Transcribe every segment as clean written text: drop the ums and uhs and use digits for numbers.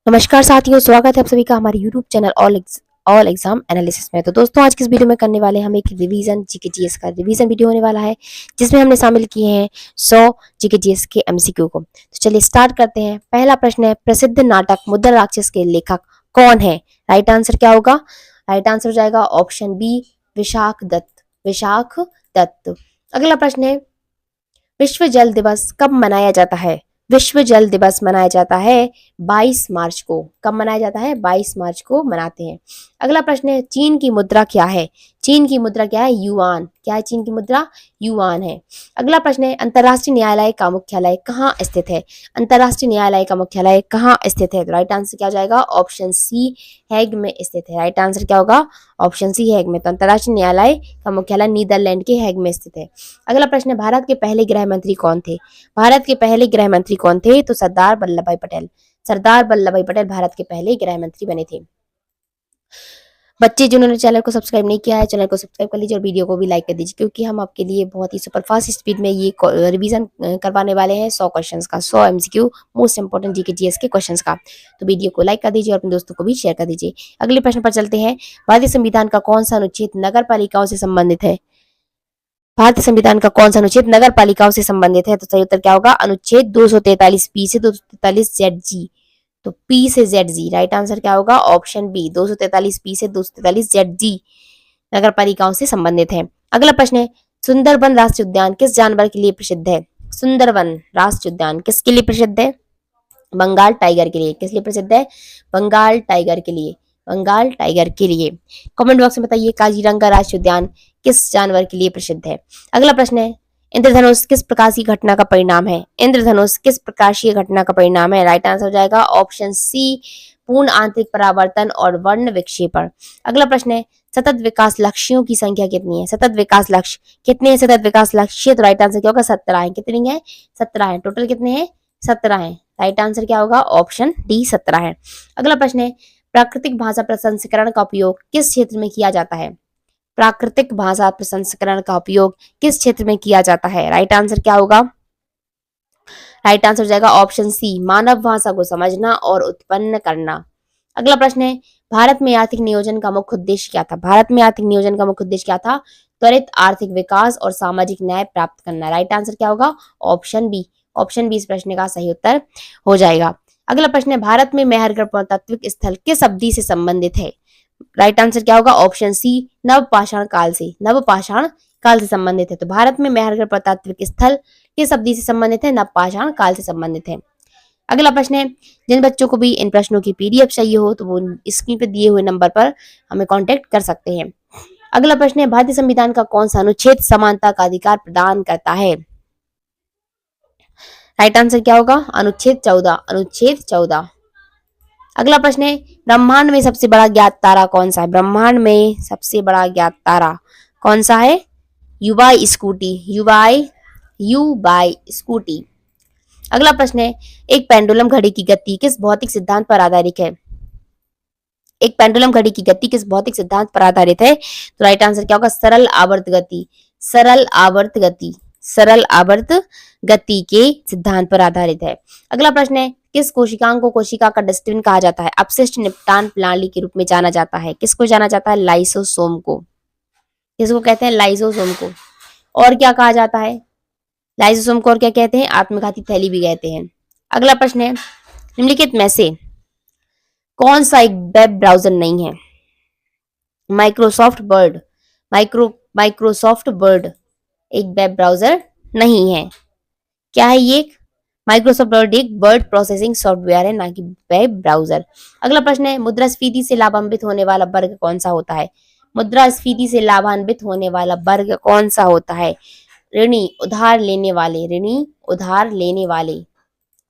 नमस्कार साथियों, स्वागत है आप सभी का हमारे YouTube channel all exam analysis में। तो दोस्तों, आज की इस वीडियो में करने वाले हम एक रिवीजन जीके जीएस का रिवीजन वीडियो होने वाला है, जिसमें हमने शामिल किए हैं 100 जीके जीएस के एमसीक्यू को। तो चलिए स्टार्ट करते हैं। पहला प्रश्न है, प्रसिद्ध नाटक मुद्रा राक्षस के लेखक कौन है? राइट आंसर क्या होगा? राइट आंसर हो जाएगा ऑप्शन बी, विशाख दत्त। विशाख दत्त। अगला प्रश्न है, विश्व जल दिवस कब मनाया जाता है? विश्व जल दिवस मनाया जाता है 22 मार्च को। कब मनाया जाता है? 22 मार्च को मनाते हैं। अगला प्रश्न है, चीन की मुद्रा क्या है? चीन की मुद्रा क्या है? युआन। क्या है चीन की मुद्रा? युआन है। अगला प्रश्न है, अंतरराष्ट्रीय न्यायालय का मुख्यालय कहाँ स्थित है? अंतरराष्ट्रीय न्यायालय का मुख्यालय कहाँ स्थित है? तो राइट आंसर क्या हो जाएगा? ऑप्शन सी, हैग में स्थित है। राइट आंसर क्या होगा? ऑप्शन सी, हैग में। तो अंतरराष्ट्रीय न्यायालय का मुख्यालय नीदरलैंड के हैग में स्थित है। अगला प्रश्न है, भारत के पहले गृह मंत्री कौन थे? भारत के पहले गृह मंत्री कौन थे? तो सरदार वल्लभ भाई पटेल। सरदार वल्लभ भाई पटेल भारत के पहले गृह मंत्री बने थे। बच्चे जिन्होंने चैनल को सब्सक्राइब नहीं किया है, चैनल को सब्सक्राइब कर लीजिए और वीडियो को भी लाइक कर दीजिए, क्योंकि हम आपके लिए बहुत ही सुपरफास्ट स्पीड में ये रिवीजन करवाने वाले हैं 100 क्वेश्चंस का, 100 MCQ most important GK GS के क्वेश्चंस का। तो वीडियो को लाइक कर दीजिए और अपने दोस्तों को भी शेयर कर दीजिए। अगले प्रश्न पर चलते हैं। भारतीय संविधान का कौन सा अनुच्छेद नगर पालिकाओं से संबंधित है? भारतीय संविधान का कौन सा अनुच्छेद नगर पालिकाओं से संबंधित है? तो सही उत्तर क्या होगा? अनुच्छेद 243 बी से 243 जेड जी। तो पी से जेड जी। राइट आंसर क्या होगा? ऑप्शन बी, 243 बी से 243 जेड जी नगर पालिकाओं से संबंधित है। अगला प्रश्न है, सुंदरबन राष्ट्रीय उद्यान किस जानवर के लिए प्रसिद्ध है? सुंदरबन राष्ट्रीय उद्यान किसके लिए प्रसिद्ध है? बंगाल टाइगर के लिए। किस लिए प्रसिद्ध है? बंगाल टाइगर के लिए। बंगाल टाइगर के लिए। कमेंट बॉक्स में बताइए, काजीरंगा राष्ट्रीय उद्यान किस जानवर के लिए प्रसिद्ध है? अगला प्रश्न है, इंद्रधनुष किस प्रकार की घटना का परिणाम है? इंद्रधनुष किस प्रकाशीय घटना का परिणाम है? राइट आंसर हो जाएगा ऑप्शन सी, पूर्ण आंतरिक परावर्तन और वर्ण विक्षेपण। अगला प्रश्न है, सतत विकास लक्ष्यों की संख्या कितनी है? सतत विकास लक्ष्य कितने हैं? सतत विकास लक्ष्य तो राइट आंसर क्या होगा? 17 है। कितनी है? 17 है। टोटल कितने हैं? 17 है। राइट आंसर क्या होगा? ऑप्शन डी, 17 है। अगला प्रश्न है, प्राकृतिक भाषा प्रसंस्करण का उपयोग किस क्षेत्र में किया जाता है? प्राकृतिक भाषा प्रसंस्करण का उपयोग किस क्षेत्र में किया जाता है? राइट आंसर क्या होगा? राइट आंसर हो जाएगा ऑप्शन सी, मानव भाषा को समझना और उत्पन्न करना। अगला प्रश्न है, भारत में आर्थिक नियोजन का मुख्य उद्देश्य क्या था? भारत में आर्थिक नियोजन का मुख्य उद्देश्य क्या था? त्वरित आर्थिक विकास और सामाजिक न्याय प्राप्त करना। राइट आंसर क्या होगा? Option B. ऑप्शन बी इस प्रश्न का सही उत्तर हो जाएगा। अगला प्रश्न है, भारत में मेहरगढ़ पुरातात्विक स्थल किस अवधि से संबंधित है? राइट आंसर क्या होगा? ऑप्शन सी, नवपाषाण काल से। नवपाषाण काल से संबंधित है। तो भारत में मेहरगढ़ पुरातात्विक स्थल किस अवधि से संबंधित है? नवपाषाण काल से संबंधित है। अगला प्रश्न है, जिन बच्चों को भी इन प्रश्नों की पीडीएफ चाहिए हो तो वो स्क्रीन पर दिए हुए नंबर पर हमें कांटेक्ट कर सकते हैं। अगला प्रश्न है, भारतीय संविधान का कौन सा अनुच्छेद समानता का अधिकार प्रदान करता है? राइट आंसर क्या होगा? अनुच्छेद 14। अनुच्छेद 14। अगला प्रश्न है, ब्रह्मांड में सबसे बड़ा ज्ञात तारा कौन सा है? ब्रह्मांड में सबसे बड़ा ज्ञात तारा कौन सा है? युवाई स्कूटी। युवाई स्कूटी। अगला प्रश्न है, एक पेंडुलम घड़ी की गति किस भौतिक सिद्धांत पर आधारित है? एक पेंडुलम घड़ी की गति किस भौतिक सिद्धांत पर आधारित है? तो राइट आंसर क्या होगा? सरल आवर्त गति। सरल आवर्त गति। सरल आवर्त गति के सिद्धांत पर आधारित है। अगला प्रश्न है, किस कोशिकांग को कोशिका का डस्टबिन कहा जाता है? अपशिष्ट निपटान प्रणाली के रूप में जाना जाता है। किसको जाना जाता है? लाइसोसोम को। किसको कहते हैं? लाइसोसोम को। और क्या कहा जाता है लाइसोसोम को? और क्या कहते हैं? आत्मघाती थैली भी कहते हैं। अगला प्रश्न है, निम्नलिखित में से कौन सा एक वेब ब्राउजर नहीं है? Microsoft word. माइक्रोसॉफ्ट वर्ड एक वेब ब्राउजर नहीं है। क्या है ये? माइक्रोसॉफ्ट वर्ड एक वर्ड प्रोसेसिंग सॉफ्टवेयर है, ना कि वेब ब्राउजर। अगला प्रश्न है, मुद्रास्फीति से लाभान्वित होने वाला वर्ग कौन सा होता है? मुद्रास्फीति से लाभान्वित होने वाला वर्ग कौन सा होता है? ऋणी, उधार लेने वाले। ऋणी, उधार लेने वाले।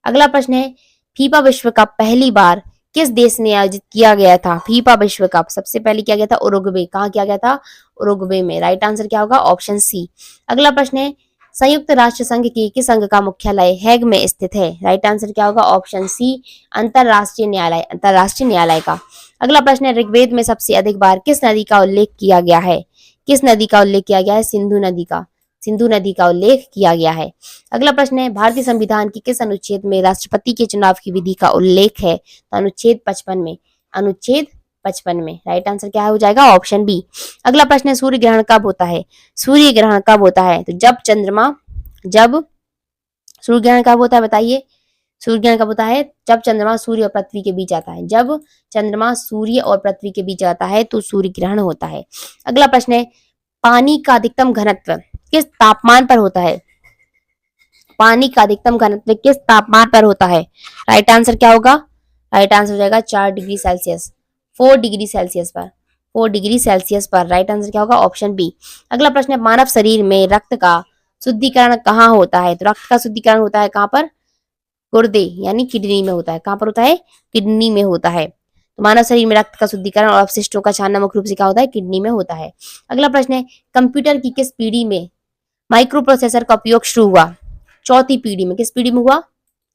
अगला प्रश्न है, फीफा विश्व कप पहली बार किस देश ने आयोजित किया गया था? फीफा विश्व कप सबसे पहले किया गया था उरुग्वे। कहाँ किया गया था? उरुग्वे में। राइट आंसर क्या होगा? Option C. अगला प्रश्न है, संयुक्त राष्ट्र संघ के किस संघ का मुख्यालय हैग में स्थित है? राइट आंसर क्या होगा? ऑप्शन सी, अंतरराष्ट्रीय न्यायालय। अंतरराष्ट्रीय न्यायालय का। अगला प्रश्न है, ऋग्वेद में सबसे अधिक बार किस नदी का उल्लेख किया गया है? किस नदी का उल्लेख किया गया है? सिंधु नदी का। सिंधु नदी का उल्लेख किया गया है। अगला प्रश्न है, भारतीय संविधान के किस अनुच्छेद में राष्ट्रपति के चुनाव की विधि का उल्लेख है? तो अनुच्छेद 55 में। अनुच्छेद 55 में। राइट आंसर क्या हो जाएगा? Option B. अगला प्रश्न है, सूर्य ग्रहण कब होता है? सूर्य ग्रहण कब होता है? तो जब सूर्य ग्रहण कब होता है बताइए? सूर्य ग्रहण कब होता है? जब चंद्रमा सूर्य और पृथ्वी के बीच आता है। जब चंद्रमा सूर्य और पृथ्वी के बीच आता है तो सूर्य ग्रहण होता है। अगला प्रश्न है, पानी का अधिकतम घनत्व किस तापमान पर होता है? पानी का अधिकतम घनत्व किस तापमान पर होता है? राइट आंसर क्या होगा? राइट आंसर हो जाएगा 4 डिग्री सेल्सियस, 4 डिग्री सेल्सियस पर। 4 डिग्री सेल्सियस पर। राइट आंसर क्या होगा? Option B. अगला प्रश्न है, मानव शरीर में रक्त का शुद्धिकरण कहाँ होता है? तो रक्त का शुद्धिकरण होता है कहाँ पर? गुर्दे यानी किडनी में होता है। कहाँ पर होता है? किडनी में होता है। तो मानव शरीर में रक्त का शुद्धिकरण और अपशिष्टों का छानना मुख्य रूप से क्या होता है? किडनी में होता है। अगला प्रश्न है, कंप्यूटर की किस पीढ़ी में माइक्रो प्रोसेसर का उपयोग शुरू हुआ? चौथी पीढ़ी में। किस पीढ़ी में हुआ?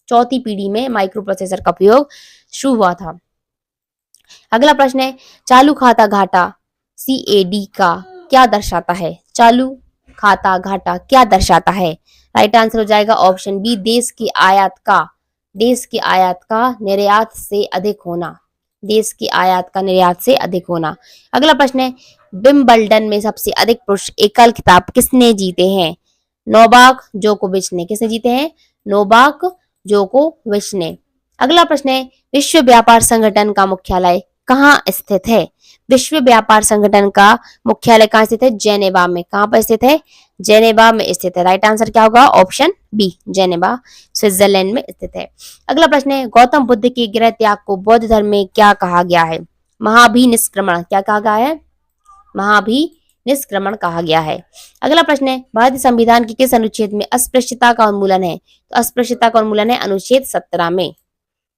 चौथी पीढ़ी में माइक्रो प्रोसेसर का उपयोग शुरू हुआ था। अगला प्रश्न है, चालू खाता घाटा CAD का क्या दर्शाता है? चालू खाता घाटा क्या दर्शाता है? राइट आंसर हो जाएगा ऑप्शन बी, देश की आयात का निर्यात से अधिक होना। देश की आयात का निर्यात से अधिक होना। अगला प्रश्न है, विंबलडन में सबसे अधिक पुरुष एकल खिताब किसने जीते हैं? नोवाक जोकोविच ने। किसने जीते हैं? नोवाक जोकोविच ने। अगला प्रश्न है, विश्व व्यापार संगठन का मुख्यालय कहाँ स्थित है? विश्व व्यापार संगठन का मुख्यालय कहाँ स्थित है? जेनेवा में। कहाँ पर स्थित है? जेनेवा में स्थित है। राइट आंसर क्या होगा? ऑप्शन बी, जेनेवा स्विट्जरलैंड में स्थित है। अगला प्रश्न है, गौतम बुद्ध के गृह त्याग को बौद्ध धर्म में क्या कहा गया है? महाभिनिष्क्रमण। क्या कहा गया है? महाभिनिष्क्रमण कहा गया है। अगला प्रश्न है, भारतीय संविधान के किस अनुच्छेद में अस्पृश्यता का उन्मूलन है? तो अस्पृश्यता का उन्मूलन है अनुच्छेद 17 में।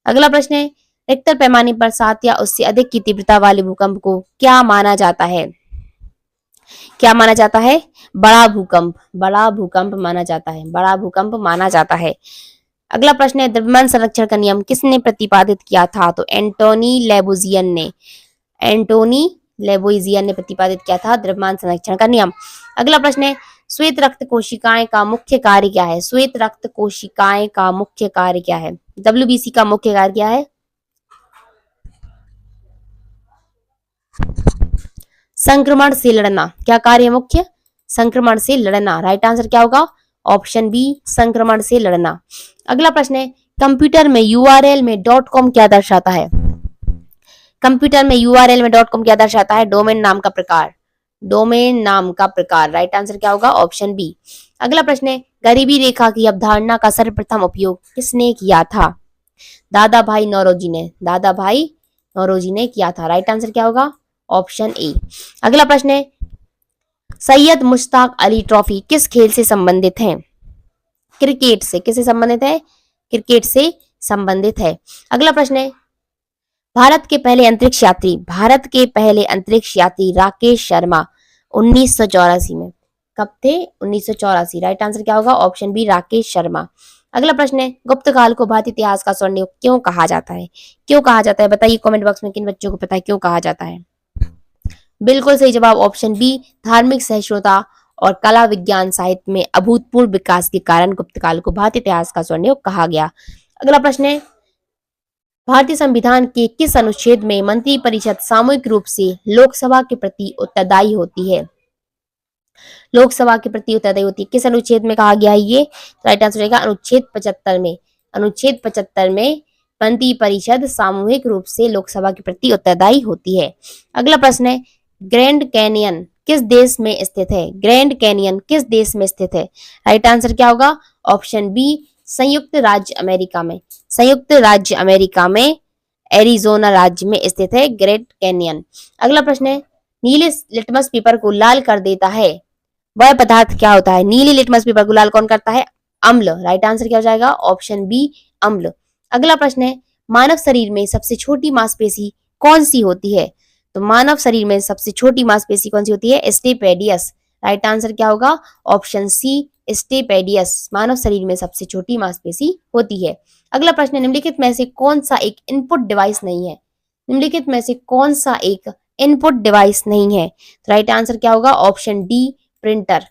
अगला प्रश्न है, रिक्टर पैमाने पर 7 या उससे अधिक की तीव्रता वाले भूकंप को क्या माना जाता है? क्या माना जाता है? बड़ा भूकंप। बड़ा भूकंप माना जाता है। बड़ा भूकंप माना जाता है। अगला प्रश्न है, द्रव्यमान संरक्षण का नियम किसने प्रतिपादित किया था? तो एंटोनी लेबोजियन ने। एंटोनी लेबोजियन ने प्रतिपादित किया था द्रव्यमान संरक्षण का नियम। अगला प्रश्न है, श्वेत रक्त कोशिकाएं का मुख्य कार्य क्या है? श्वेत रक्त कोशिकाएं का मुख्य कार्य क्या है? WBC का मुख्य कार्य क्या है? संक्रमण से लड़ना। क्या कार्य है मुख्य? संक्रमण से लड़ना। राइट आंसर क्या होगा? ऑप्शन बी, संक्रमण से लड़ना। अगला प्रश्न है, कंप्यूटर में URL में .com क्या दर्शाता है? कंप्यूटर में URL में .com क्या दर्शाता है? डोमेन नाम का प्रकार। डोमेन नाम का प्रकार। राइट आंसर क्या होगा? Option B. अगला प्रश्न है, गरीबी रेखा की अवधारणा का सर्वप्रथम उपयोग किसने किया था? दादा भाई नौरोजी ने। दादा भाई नौरोजी ने किया था। राइट आंसर क्या होगा? Option A. अगला प्रश्न है, सैयद मुश्ताक अली ट्रॉफी किस खेल से संबंधित है? क्रिकेट से। किससे संबंधित है? क्रिकेट से संबंधित है। अगला प्रश्न है, भारत के पहले अंतरिक्ष यात्री राकेश शर्मा 1984 में कब थे? 1984। राइट आंसर क्या होगा? Option B, Rakesh Sharma. अगला प्रश्न है, गुप्त काल को भारतीय इतिहास का स्वर्ण युग क्यों कहा जाता है? क्यों कहा जाता है बताइए कमेंट बॉक्स में, किन बच्चों को पता है क्यों कहा जाता है? बिल्कुल सही जवाब ऑप्शन बी, धार्मिक सहिष्णुता और कला विज्ञान साहित्य में अभूतपूर्व विकास के कारण गुप्त काल को भारतीय इतिहास का स्वर्ण युग कहा गया। अगला प्रश्न है, भारतीय संविधान के किस अनुच्छेद में मंत्रिपरिषद सामूहिक रूप से लोकसभा के प्रति उत्तरदायी होती है? लोकसभा के प्रति उत्तरदायी होती है। किस अनुच्छेद में कहा गया है ये? राइट आंसर रहेगा अनुच्छेद 75 में। अनुच्छेद 75 में मंत्रिपरिषद सामूहिक रूप से लोकसभा के प्रति उत्तरदायी होती है। अगला प्रश्न है, ग्रैंड कैनियन किस देश में स्थित है? ग्रैंड कैनियन किस देश में स्थित है? राइट आंसर क्या होगा? ऑप्शन बी, संयुक्त राज्य अमेरिका में। संयुक्त राज्य अमेरिका में एरिजोना राज्य में स्थित है ग्रैंड कैनियन। अगला प्रश्न है, नीले लिटमस पेपर को लाल कर देता है वह पदार्थ क्या होता है? नीले लिटमस पेपर को लाल कौन करता है? अम्ल। राइट आंसर क्या हो जाएगा? ऑप्शन बी, अम्ल। अगला प्रश्न है, मानव शरीर में सबसे छोटी मांसपेशी कौन सी होती है? तो मानव शरीर में सबसे छोटी मांसपेशी कौन सी होती है? स्टेपेडियस। राइट आंसर क्या होगा? ऑप्शन सी, स्टेपेडियस मानव शरीर में सबसे छोटी मांसपेशी होती है। अगला प्रश्न है, निम्नलिखित में से कौन सा एक इनपुट डिवाइस नहीं है? निम्नलिखित में से कौन सा एक इनपुट डिवाइस नहीं है? तो राइट आंसर क्या होगा? Option D, printer.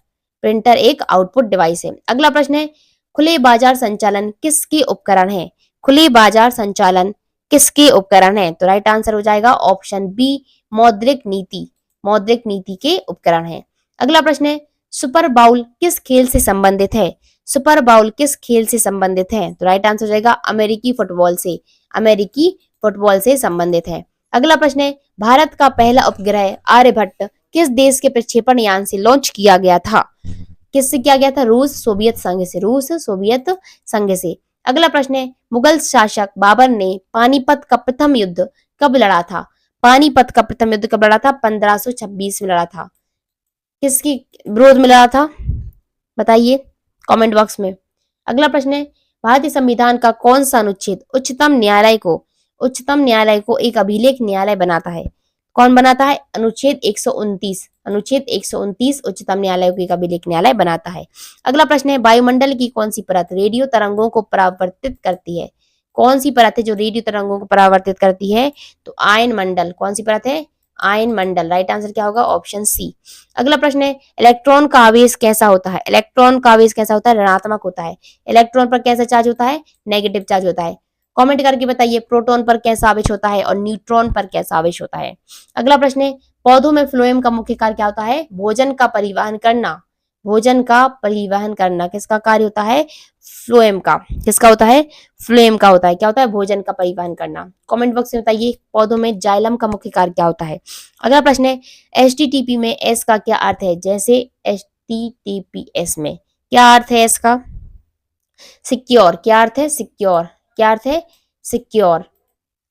प्रिंटर एक आउटपुट डिवाइस है। अगला प्रश्न है, खुले बाजार संचालन किसके उपकरण है? खुले बाजार संचालन किसके उपकरण है? तो राइट आंसर हो जाएगा ऑप्शन बी, मौद्रिक नीति। मौद्रिक नीति के उपकरण है। अगला प्रश्न है, सुपर बाउल किस खेल से संबंधित है? सुपर बाउल किस खेल से संबंधित है? तो राइट आंसर हो जाएगा अमेरिकी फुटबॉल से। अमेरिकी फुटबॉल से संबंधित है। अगला प्रश्न है, भारत का पहला उपग्रह आर्यभट्ट किस देश के प्रक्षेपण यान से लॉन्च किया गया था? किससे किया गया था? रूस सोवियत संघ से। रूस सोवियत संघ से। अगला प्रश्न है, मुगल शासक बाबर ने पानीपत का प्रथम युद्ध कब लड़ा था? पानीपत का प्रथम युद्ध कब लड़ा था? 1526 में लड़ा था। किसकी विरोध में लड़ा था? बताइए कमेंट बॉक्स में। अगला प्रश्न है, भारतीय संविधान का कौन सा अनुच्छेद उच्चतम न्यायालय को एक अभिलेख न्यायालय बनाता है? कौन बनाता है? अनुच्छेद 129। अनुच्छेद 129 उच्चतम न्यायालय को एक अभिलेख न्यायालय बनाता है। अगला प्रश्न है, वायुमंडल की कौन सी परत रेडियो तरंगों को परावर्तित करती है? कौन सी परत है जो रेडियो तरंगों को परावर्तित करती है? तो आयन मंडल। कौन सी परत है? आयन मंडल। राइट आंसर क्या होगा? Option C. अगला प्रश्न है, इलेक्ट्रॉन का आवेश कैसा होता है? इलेक्ट्रॉन का आवेश कैसा होता है? ऋणात्मक होता है। इलेक्ट्रॉन पर कैसा चार्ज होता है? नेगेटिव चार्ज होता है। कमेंट करके बताइए प्रोटॉन पर कैसा आवेश होता है और न्यूट्रॉन पर कैसा आवेश होता है। अगला प्रश्न है, पौधों में फ्लोएम का मुख्य कार्य क्या होता है? भोजन का परिवहन करना। भोजन का परिवहन करना किसका कार्य होता है? फ्लोएम का। किसका होता है? फ्लोएम का होता है। क्या होता है? भोजन का परिवहन करना। कमेंट बॉक्स में बताइए पौधों में जाइलम का मुख्य कार्य क्या होता है। अगला प्रश्न है, HTTP में एस का क्या अर्थ है? जैसे HTTPS में क्या अर्थ है एस का? सिक्योर। क्या अर्थ है? सिक्योर। क्या अर्थ है? सिक्योर।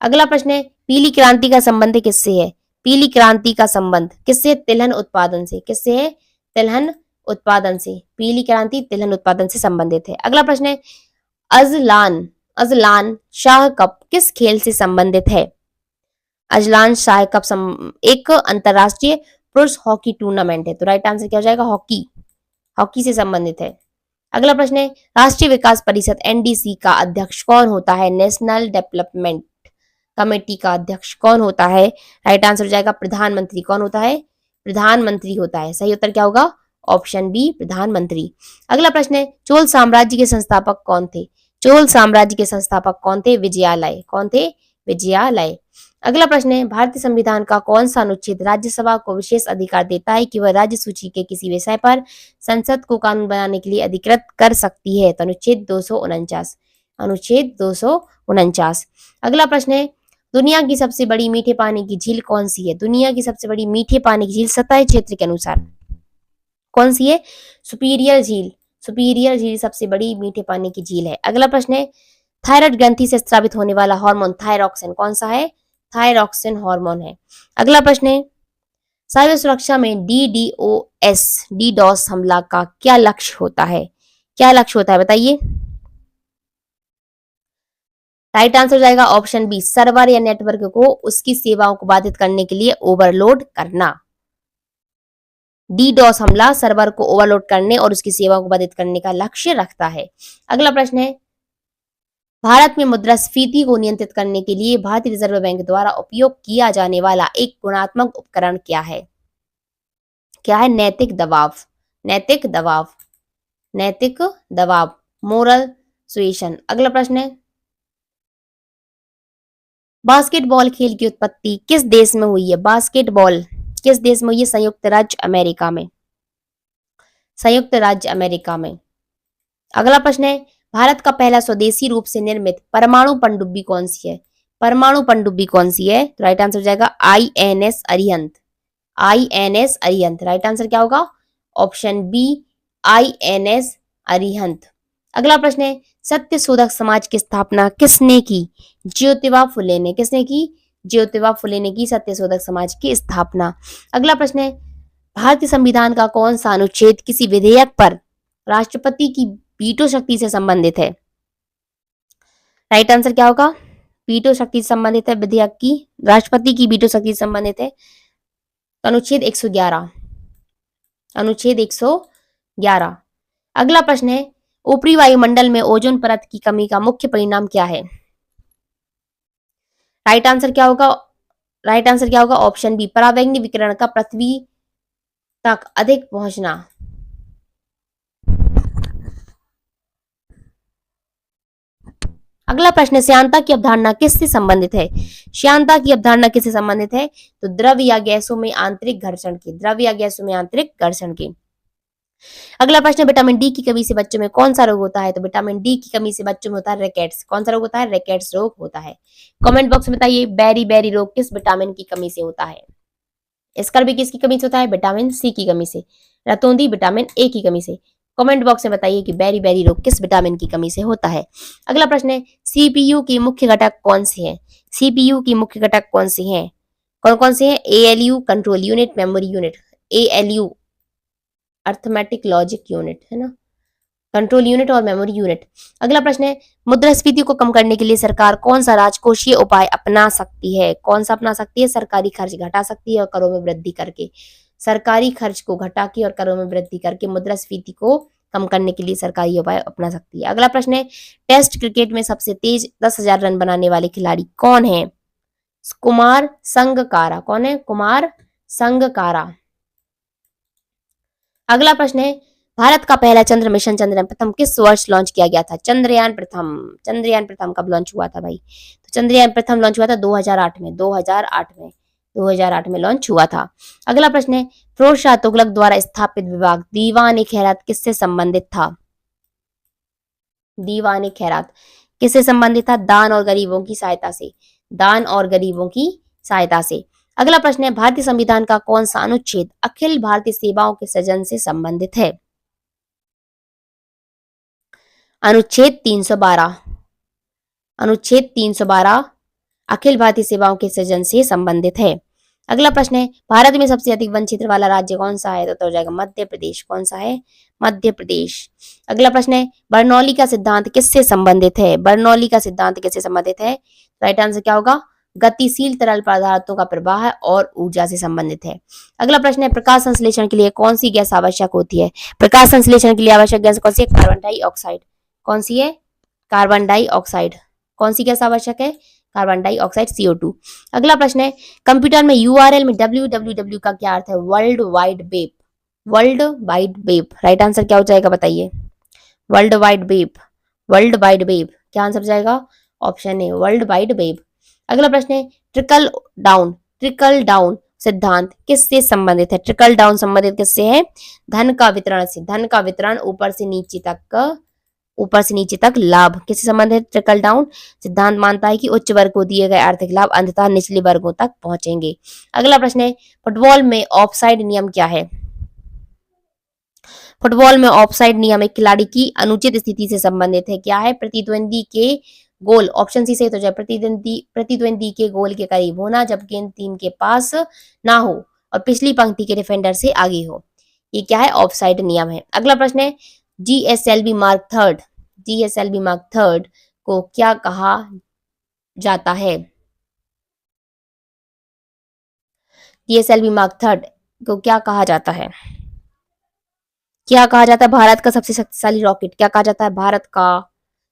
अगला प्रश्न है, पीली क्रांति का संबंध किससे है? पीली क्रांति का संबंध किससे? तिलहन उत्पादन से। किससे है? तिलहन उत्पादन से। पीली क्रांति तिलहन उत्पादन से संबंधित है। अगला प्रश्न है, अजलान अजलान शाह कप किस खेल से संबंधित है? अजलान शाह कप एक अंतरराष्ट्रीय पुरुष हॉकी टूर्नामेंट है। तो राइट आंसर क्या हो जाएगा? हॉकी। हॉकी से संबंधित है। अगला प्रश्न है, राष्ट्रीय विकास परिषद NDC का अध्यक्ष कौन होता है? नेशनल डेवलपमेंट कमेटी का अध्यक्ष कौन होता है? राइट आंसर हो जाएगा प्रधानमंत्री। कौन होता है? प्रधानमंत्री होता है। सही उत्तर क्या होगा? ऑप्शन बी, प्रधानमंत्री। अगला प्रश्न है, चोल साम्राज्य के संस्थापक कौन थे? चोल साम्राज्य के संस्थापक कौन थे? विजयालय। कौन थे? विजयालय। अगला प्रश्न है, भारतीय संविधान का कौन सा अनुच्छेद राज्यसभा को विशेष अधिकार देता है कि वह राज्य सूची के किसी विषय पर संसद को कानून बनाने के लिए अधिकृत कर सकती है? तो अनुच्छेद 249। अनुच्छेद 249। अगला प्रश्न है, दुनिया की सबसे बड़ी मीठे पानी की झील कौन सी है? दुनिया की सबसे बड़ी मीठे पानी की झील सतह क्षेत्र के अनुसार कौन सी है? सुपीरियर झील। सुपीरियर झील सबसे बड़ी मीठे पानी की झील है। अगला प्रश्न है, थायराइड ग्रंथि से स्रावित होने वाला हार्मोन थायरॉक्सिन कौन सा है? थायरॉक्सिन हार्मोन है। अगला प्रश्न है, साइबर सुरक्षा में DDoS हमला का क्या लक्ष्य होता है? क्या लक्ष्य होता है बताइए। राइट आंसर हो जाएगा ऑप्शन बी, सर्वर या नेटवर्क को उसकी सेवाओं को बाधित करने के लिए ओवरलोड करना। DDoS हमला सर्वर को ओवरलोड करने और उसकी सेवाओं को बाधित करने का लक्ष्य रखता है। अगला प्रश्न है, भारत में मुद्रास्फीति को नियंत्रित करने के लिए भारतीय रिजर्व बैंक द्वारा उपयोग किया जाने वाला एक गुणात्मक उपकरण क्या है? क्या है? नैतिक दबाव। नैतिक दबाव। नैतिक दबाव, मोरल सुएशन। अगला प्रश्न है, बास्केटबॉल खेल की उत्पत्ति किस देश में हुई है? बास्केटबॉल किस देश में हुई है? संयुक्त राज्य अमेरिका में। संयुक्त राज्य अमेरिका में। अगला प्रश्न है, भारत का पहला स्वदेशी रूप से निर्मित परमाणु पनडुब्बी कौन सी है? परमाणु पनडुब्बी कौन सी है? तो राइट आंसर हो जाएगा INS Arihant. INS Arihant. Right answer क्या होगा? Option B, INS Arihant. अगला प्रश्न है, सत्य शोधक समाज की स्थापना किसने की? ज्योतिबा फुले ने। किसने की? ज्योतिबा फुले ने की सत्य शोधक समाज की स्थापना। अगला प्रश्न है, भारतीय संविधान का कौन सा अनुच्छेद किसी विधेयक पर राष्ट्रपति की वीटो शक्ति से संबंधित है? राइट आंसर क्या होगा? वीटो शक्ति से संबंधित है। विधेयक की राष्ट्रपति की वीटो शक्ति से संबंधित है। अनुच्छेद 111। अनुच्छेद 111। अगला प्रश्न है, ऊपरी वायुमंडल में ओजोन परत की कमी का मुख्य परिणाम क्या है? राइट आंसर क्या होगा? राइट आंसर क्या होगा? ऑप्शन बी, पराबैंगनी विकिरण का पृथ्वी तक अधिक पहुंचना। अगला प्रश्न है, श्यानता की अवधारणा किससे संबंधित है? श्यानता की अवधारणा किससे संबंधित है? तो द्रव या गैसों में आंतरिक घर्षण की, द्रव या गैसों में आंतरिक घर्षण की। अगला प्रश्न है, विटामिन डी की कमी से बच्चों में कौन सा रोग होता है? तो विटामिन डी की कमी से बच्चों में होता है रिकेट्स। कौन सा रोग होता है? रिकेट्स रोग होता है। कमेंट बॉक्स में बताइए, बेरी बेरी रोग किस विटामिन की कमी से होता है? स्कर भी किसकी कमी से होता है? विटामिन सी की कमी से। रतौंधी विटामिन ए की कमी से। कमेंट बॉक्स में बताइए कि बेरी बेरी रोग किस विटामिन की कमी से होता है। अगला प्रश्न है, सीपीयू की मुख्य घटक कौन से हैं? सीपीयू की मुख्य घटक कौन से हैं? कौन कौन से हैं? ALU control unit, memory unit, ALU arithmetic logic unit है ना, कंट्रोल यूनिट और मेमोरी यूनिट। अगला प्रश्न है, मुद्रास्फीति को कम करने के लिए सरकार कौन सा राजकोषीय उपाय अपना सकती है? कौन सा अपना सकती है? सरकारी खर्च घटा सकती है और करों में वृद्धि करके। सरकारी खर्च को घटा के और करों में वृद्धि करके मुद्रास्फीति को कम करने के लिए सरकारी उपाय अपना सकती है। अगला प्रश्न है, टेस्ट क्रिकेट में सबसे तेज 10,000 रन बनाने वाले खिलाड़ी कौन है? कुमार संगकारा। कौन है? कुमार संगकारा। अगला प्रश्न है, भारत का पहला चंद्र मिशन चंद्रयान प्रथम किस वर्ष लॉन्च किया गया था? चंद्रयान प्रथम, चंद्रयान प्रथम कब लॉन्च हुआ था भाई? तो चंद्रयान प्रथम लॉन्च हुआ था 2008 में, 2008 में लॉन्च हुआ था। अगला प्रश्न है, फिरोज शाह तुगलक द्वारा स्थापित विभाग दीवान ए खैरात किससे संबंधित था? दीवान ए खैरात किससे संबंधित था? दान और गरीबों की सहायता से, दान और गरीबों की सहायता से। अगला प्रश्न है, भारतीय संविधान का कौन सा अनुच्छेद अखिल भारतीय सेवाओं के सृजन से संबंधित है? अनुच्छेद 312। अनुच्छेद 312 अखिल भारतीय सेवाओं के सृजन से संबंधित है। अगला प्रश्न है, भारत में सबसे अधिक वन क्षेत्र वाला राज्य कौन सा है? तो हो जाएगा मध्य प्रदेश। कौन सा है? मध्य प्रदेश। अगला प्रश्न है, बर्नौली का सिद्धांत किससे संबंधित है? बर्नौली का सिद्धांत किससे संबंधित है? राइट आंसर क्या होगा? गतिशील तरल पदार्थों का प्रवाह और ऊर्जा से संबंधित है। अगला प्रश्न है, प्रकाश संश्लेषण के लिए कौन सी गैस आवश्यक होती है? प्रकाश संश्लेषण के लिए आवश्यक गैस कौन सी है? Carbon dioxide. कौन सी है? Carbon dioxide. कौन सी गैस आवश्यक है? Carbon dioxide, CO2। अगला प्रश्न है, कंप्यूटर में URL में www का क्या अर्थ है? World wide web. World wide web. Right answer क्या हो जाएगा बताइए? World wide web. World wide web क्या आंसर हो जाएगा? Option a world wide web. अगला प्रश्न है, ट्रिकल डाउन सिद्धांत किससे संबंधित है? ट्रिकल डाउन संबंधित किससे है? धन का वितरण से। धन का वितरण ऊपर से नीचे तक लाभ किससे संबंधित है? ट्रिकल डाउन सिद्धांत मानता है कि उच्च वर्ग को दिए गए आर्थिक लाभ अंततः निचले वर्गों तक पहुंचेंगे। अगला प्रश्न है, फुटबॉल में ऑफसाइड नियम क्या है? फुटबॉल में ऑफसाइड नियम एक खिलाड़ी की अनुचित स्थिति से संबंधित है। क्या है? प्रतिद्वंदी के गोल, ऑप्शन सी सही तो जाए, प्रतिद्वंदी के गोल के करीब होना जब गेंद टीम के पास ना हो और पिछली पंक्ति के डिफेंडर से आगे हो। ये क्या है? ऑफसाइड नियम है। अगला प्रश्न है, जीएसएलवी मार्क थर्ड को क्या कहा जाता है? जीएसएलवी मार्क थर्ड को क्या कहा जाता है? क्या कहा जाता है? भारत का सबसे शक्तिशाली रॉकेट। क्या कहा जाता है? भारत का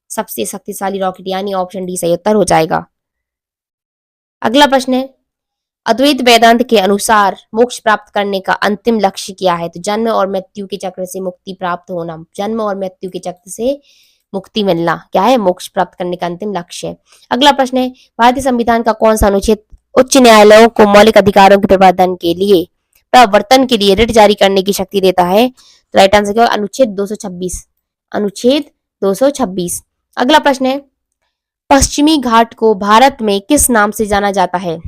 सबसे शक्तिशाली रॉकेट, यानी ऑप्शन डी सही उत्तर हो जाएगा। अगला प्रश्न है, अद्वैत वेदांत के अनुसार मोक्ष प्राप्त करने का अंतिम लक्ष्य क्या है? तो जन्म और मृत्यु के चक्र से मुक्ति प्राप्त होना, जन्म और मृत्यु के चक्र से मुक्ति मिलना क्या है? मोक्ष प्राप्त करने का अंतिम लक्ष्य है। अगला प्रश्न है, भारतीय संविधान का कौन सा अनुच्छेद उच्च न्यायालयों को मौलिक अधिकारों के प्रवर्तन के लिए, प्रवर्तन के लिए रिट जारी करने की शक्ति देता है? तो राइट आंसर क्या होगा? अनुच्छेद 226। अनुच्छेद 226। अगला प्रश्न है, पश्चिमी घाट को भारत में किस नाम से जाना जाता है?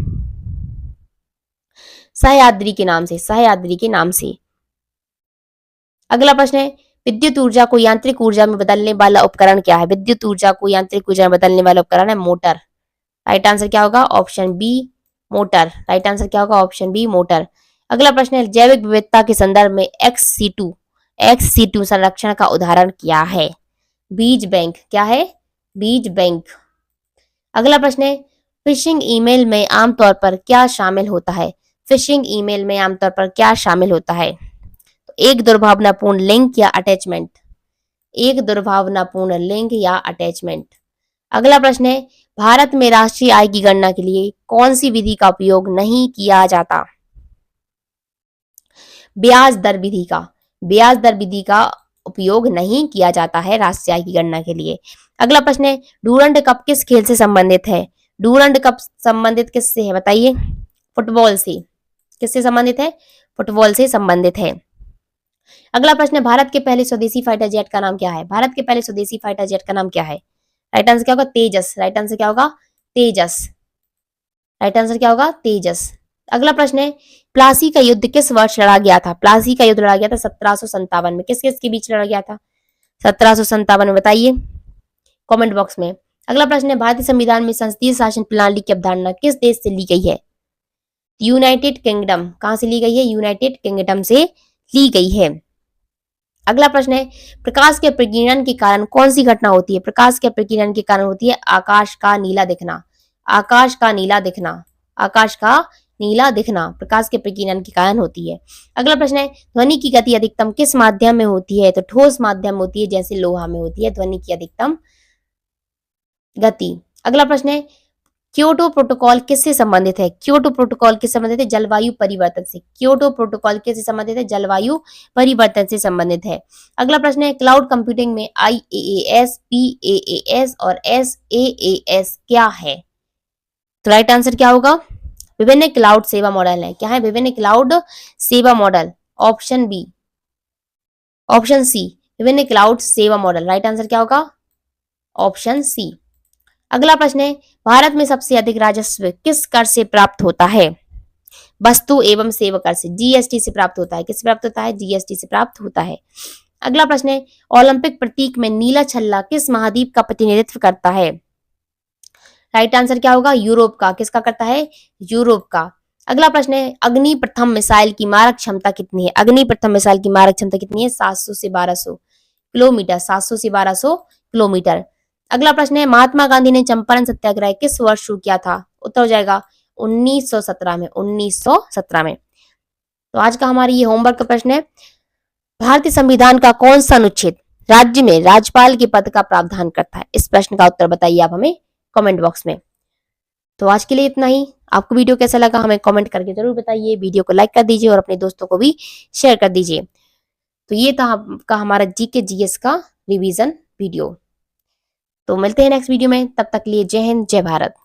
सह्याद्री के नाम से, सह्याद्री के नाम से। अगला प्रश्न है, विद्युत ऊर्जा को यांत्रिक ऊर्जा में बदलने वाला उपकरण क्या है? विद्युत ऊर्जा को यांत्रिक ऊर्जा में बदलने वाला उपकरण है मोटर। राइट आंसर क्या होगा? Option B motor. Right answer क्या होगा? Option B motor. अगला प्रश्न है, जैविक विविधता के संदर्भ में XC2 संरक्षण का उदाहरण क्या है? बीज बैंक। क्या है? बीज बैंक। अगला प्रश्न है, फिशिंग ईमेल में आमतौर पर क्या शामिल होता है? फिशिंग ईमेल में आमतौर पर क्या शामिल होता है? तो एक दुर्भावनापूर्ण लिंक या अटैचमेंट। एक दुर्भावनापूर्ण लिंक या अटैचमेंट। अगला प्रश्न है, भारत में राष्ट्रीय आय की गणना के लिए कौन सी विधि का उपयोग नहीं किया जाता? ब्याज दर विधि का, ब्याज दर विधि का उपयोग नहीं किया जाता है राष्ट्रीय आय की गणना के लिए। अगला प्रश्न है, डूरंड कप किस खेल से संबंधित है? डूरंड कप संबंधित किससे है बताइए? फुटबॉल से। किससे संबंधित है? फुटबॉल से संबंधित है। अगला प्रश्न है, भारत के पहले स्वदेशी फाइटर जेट का नाम क्या है? भारत के पहले स्वदेशी फाइटर जेट का नाम क्या है? राइट आंसर क्या होगा? तेजस। राइट आंसर क्या होगा? तेजस। राइट आंसर क्या होगा? तेजस। अगला प्रश्न है, प्लासी का युद्ध किस वर्ष लड़ा गया था? प्लासी का युद्ध लड़ा गया था 1757 में। किस किस के बीच लड़ा गया था? 1757 में, बताइए कमेंट बॉक्स में। अगला प्रश्न है, भारतीय संविधान में संसदीय शासन प्रणाली की अवधारणा किस देश से ली गई है? United kingdom. कहां से ली गई है? यूनाइटेड किंगडम से ली गई है। अगला प्रश्न है, प्रकाश के प्रकीर्णन के कारण कौन सी घटना होती है? प्रकाश के प्रकीर्णन के कारण होती है आकाश का नीला दिखना। आकाश का नीला दिखना। आकाश का नीला दिखना प्रकाश के प्रकीर्णन के कारण होती है। अगला प्रश्न है, ध्वनि की गति अधिकतम किस माध्यम में होती है? तो ठोस माध्यम होती है, जैसे लोहा में होती है ध्वनि की अधिकतम गति। अगला प्रश्न है, क्योटो प्रोटोकॉल किससे संबंधित है? क्योटो प्रोटोकॉल किससे संबंधित है? जलवायु परिवर्तन से। क्योटो प्रोटोकॉल किससे संबंधित है? जलवायु परिवर्तन से संबंधित है। अगला प्रश्न है, क्लाउड कंप्यूटिंग में IaaS, PaaS और SaaS क्या है? तो राइट आंसर क्या होगा? विभिन्न क्लाउड सेवा मॉडल है। क्या है? विभिन्न क्लाउड सेवा मॉडल। Option B. ऑप्शन सी, विभिन्न क्लाउड सेवा मॉडल। राइट आंसर क्या होगा? Option C. अगला प्रश्न है, भारत में सबसे अधिक राजस्व किस कर से प्राप्त होता है? वस्तु एवं सेवा कर से, GST से प्राप्त होता है। किससे प्राप्त होता है? GST से प्राप्त होता है। अगला प्रश्न है, ओलंपिक प्रतीक में नीला छल्ला किस महाद्वीप का प्रतिनिधित्व करता है? राइट आंसर क्या होगा? यूरोप का। किसका करता है? यूरोप का। अगला प्रश्न है, अग्नि प्रथम मिसाइल की मारक क्षमता कितनी है? अग्नि प्रथम मिसाइल की मारक क्षमता कितनी है? 700 से 1200 किलोमीटर। 700 से 1200 किलोमीटर। अगला प्रश्न है, महात्मा गांधी ने चंपारण सत्याग्रह किस वर्ष शुरू किया था? उत्तर हो जाएगा 1917 में। 1917 में। तो आज का हमारी ये होमवर्क का प्रश्न है, भारतीय संविधान का कौन सा अनुच्छेद राज्य में राज्यपाल के पद का प्रावधान करता है? इस प्रश्न का उत्तर बताइए आप हमें कमेंट बॉक्स में। तो आज के लिए इतना ही। आपको वीडियो कैसा लगा हमें कमेंट करके जरूर बताइए। वीडियो को लाइक कर दीजिए और अपने दोस्तों को भी शेयर कर दीजिए। तो ये था आपका हमारा GK GS का रिवीजन वीडियो। तो मिलते हैं नेक्स्ट वीडियो में, तब तक लिए जय हिंद, जय भारत।